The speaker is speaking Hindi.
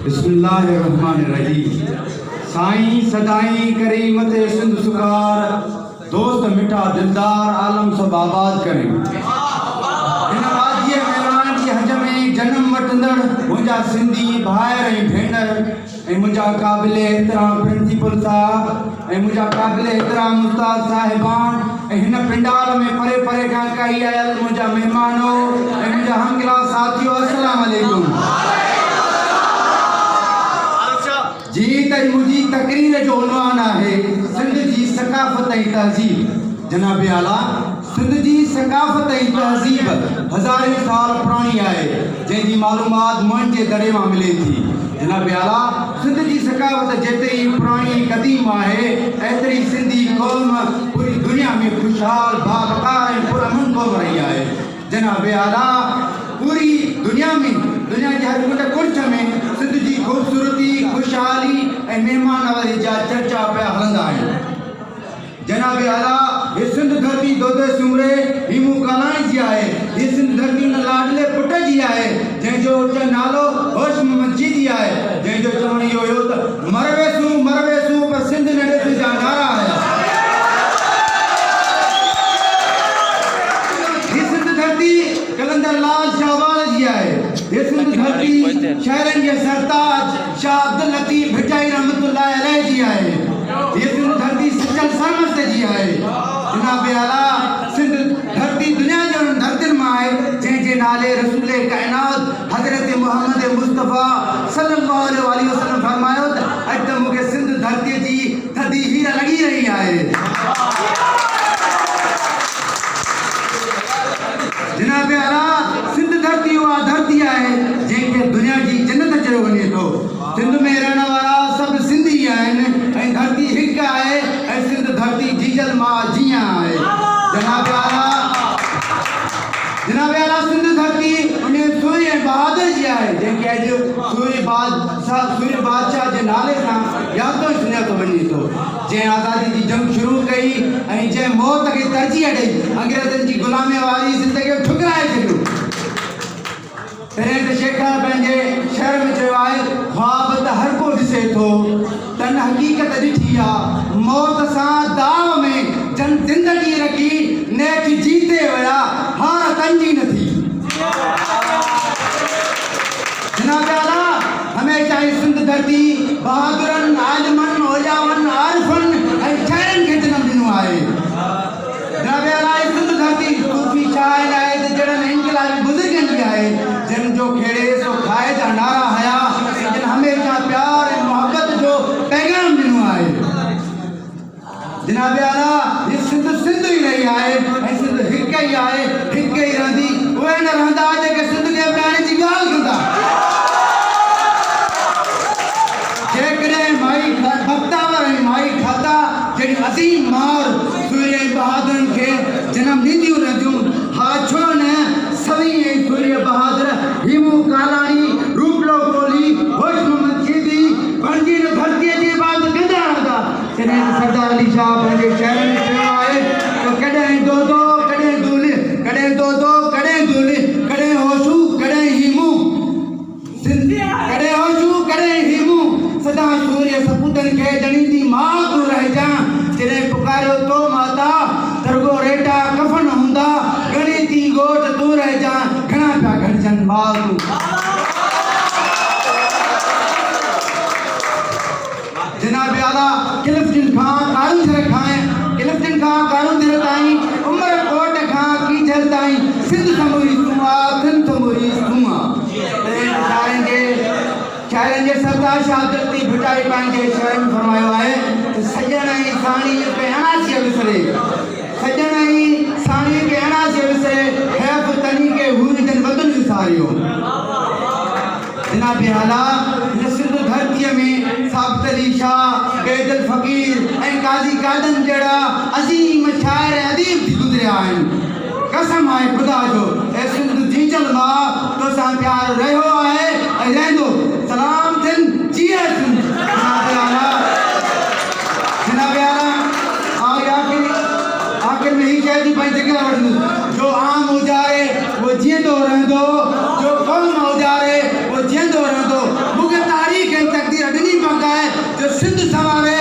बिस्मिल्लाहिर्रहमानिर्रहीम। साईं सदाई करीमत सिंध सुकार दोस्त मिठा दिलदार आलम सब आबाद करें। इन वादिय मैदान जी हज में जन्म वठंदड़ मुंहिंजा सिंधी भाइर ऐं भेनर ऐं मुंहिंजा क़ाबिल एहतराम प्रिंसिपल साहब ऐं मुंहिंजा क़ाबिल एहतराम उस्ताद साहिबान ऐं हिन पिंडाल में परे परे खां काई आयल मुंहिंजा महिमानो ऐं मुंहिंजा हमक्लास साथियो, अस्सलाम वालेकुम। जी त मुंहिंजी तकरीर जो उन्वान आहे सिंध जी सकाफ़त ऐं तहज़ीब। जनाब आला, सिंध जी सकाफ़त ऐं तहज़ीब हज़ारे साल पुराणी आहे, जंहिंजी मालूमात मुंहिंजे दड़े मां मिले थी। जनाब आला, सिंध जी सकाफ़त जेतिरी पुराणी क़दीम आहे, एतिरी सिंधी क़ौम पूरी दुनिया में खुशहाल बावक़ार ऐं पुरअमन क़ौम रही आहे। जनाब आला, पूरी दुनिया जी हर कुंड कुर्छ में सिंध जी ख़ूबसूरती, खुशहाली ऐं महिमान नवाज़ी जा चर्चा पिया हलंदा आहिनि। जनाब आला, ये सिंध धरती दोदे सुमरे हीमू कालाणी जी आहे। ये सिंध धरती उन लाडले पुट जी आहे जंहिंजो नालो होश मस्जिदी आहे, जंहिंजो चवण इहो हुयो त मरवेसू पर सिंध न ॾिस जा नारा आया। ये सिंध धरती कलंदर लाल शाहवाल जी आहे। ये सिंध धरती शहरनि जे सरताज शाह अब्दुल लतीफ़ भिटाई रहमतुल्लाह अलैह जी आहे। ये सिंध धरती सचल सरमस्त जी आहे। जनाब आला, सिंध धरती दुनिया जो धरतियुनि मां आहे जंहिंजे नाले रसूल काइनात हज़रत मुहम्मद मुस्तफ़ा सल्लल्लाहु अलैहि वसल्लम फरमायो त अॼु त मूंखे सिंध धरतीअ जी थधी हीर लॻी रही आहे। जनाब आला, सिंध धरती उहा धरती आहे जंहिंखे दुनिया जी जन्नत चयो वञे थो। सिंध में रहण वारा सभु सिंधी आहिनि ऐं धरती हिकु आहे ऐं सिंध धरती जीजल मां जीअं आहे। जनाब आला, सिंध धरती उन सूर्य बहादुर जी आहे जंहिंखे अॼु सूर्य बादशाह जे नाले सां यादो सुञातो थो वञे थो, जंहिं आज़ादी जी जंग शुरू कई ऐं जंहिं मौत खे तरजीह ॾेई अंग्रेज़नि जी ग़ुलामी वारी ज़िंदगी खे ठुकराए छॾियो। पहिरें त शेखर पंहिंजे शहर में चयो आहे, ख्वाब त हर को ॾिसे थो, तन हक़ीक़त ॾिठी आहे, मौत सां दाव में जन ज़िंदगी रखी नेठ जीते विया, हार तंजी न थी। जनाब आला, हमेशह ही सिंध धरती बहादुरनि, आलिमनि, औलियावनि, आरिफ़नि ऐं शाइरनि खे जनम ॾिनो आहे। जनाब आला, सिंध धरती सूफ़ी शाइर आहे त जहिड़नि इनक़लाबी बुज़ुर्गनि जी आहे, जिन जो खेड़े सो खाए जा नारा हया, जिन हमेशह प्यार ऐं मोहब्बत जो पैगाम ॾिनो आहे। जनाब आला, ये सिंध ई रही आहे ऐं सिंध हिकु ई आहे, हिकु ई रहंदी। उहे न रहंदा जेके सिंध खे बणाइण जी ॻाल्हि कंदा। जेकॾहिं माई बख़्तावर ऐं माई खाता जहिड़ी अज़ीम मार सूर्य बहादुरनि खे जनम ॾींदियूं रहंदियूं, हा छो न सवी ऐं सूर्य बहादुर हीमू कालाणी, रूपलो कोहली, होश मस्जिदी बणजी धरतीअ जी इबादत कंदा रहंदा। तॾहिं सरदार अली शाह पंहिंजे शहर में चयो आहे त कॾहिं दोदो कॾहिं दूल, कॾहिं दोदो कॾहिं दूल, कॾहिं होशू कॾहिं हीमू, कॾहिं होशू कॾहिं हीमू, सदा सूर्य सपूतनि खे ॼणींदी मां तूं रहिजां। जॾहिं पुकारियो तो माता दरगो रेटा कफन हूंदा, घणी थी ॻोठ तूं रहिजां, घणा पिया घटिजनि मां तूं। जनाब आला, क्लिफ्टन खां कारूंदर ताईं, उमरकोट खां कीझर ताईं, सिंध समूरी सुमा, सिंध समूरी सुमा। शाइरनि जे सरदार शाह अब्दुल लतीफ़ भिटाई पंहिंजे शहर में फरमायो आहे त सॼण ऐं साणीअ खे अणासीअ विसरे, सॼण ऐं साणीअ खे अणासीअ विसरे, हैफ़ तनी खे हूरिजनि वदन विसारियो। जनाब आला, हिन सिंध धरतीअ में साबित अली शाह, बैदल फ़क़ीर ऐं काज़ी कादन जहिड़ा अज़ीम शाइर अदीब थी गुज़रिया आहिनि। कसम आहे ख़ुदा जो, ऐं सिंध जीजल मां तोसां प्यार रहियो आहे ऐं रहंदो। सलाम थियनि जीअं सिंध। जनाब आला, आख़िर में ही शइ जी पंहिंजी जॻह वठंदुसि, जो आम हुजारे वो जीअंदो रहंदो, जो क़ौम हुजारे वो जीअंदो रहंदो। मूंखे तारीख़ वॻा आहे जो सिंध संवारे